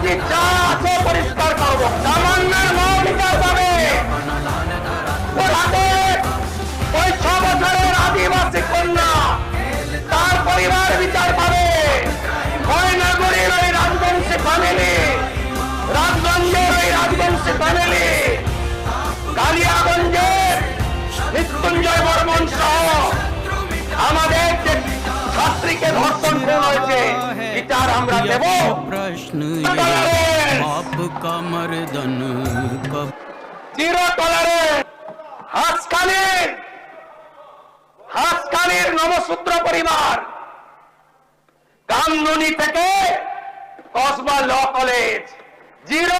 রাজনীতি যা আছে পরিষ্কার করবো। তামান্নার মৌলিকার পাবে ওর হাতে ওই 6 বছরের আদিবাসী কন্যা তার পরিবার বিচার পাবে। ময়নাগুড়ির ওই রাজবংশী ফ্যামিলি, রাজগঞ্জের ওই রাজবংশী ফ্যামিলি, কালিয়াগঞ্জের মৃত্যুঞ্জয় বর্মন সহ আমাদের যে ছাত্রীকে ধর্ষণ করা হয়েছে বিচার আমরা দেব। प्रश्न आप का मर्दन कब জিরো টলারেন্স। হাসখালির নমসূত্র পরিবার, কামদুনি থেকে কসবা ল কলেজ, জিরো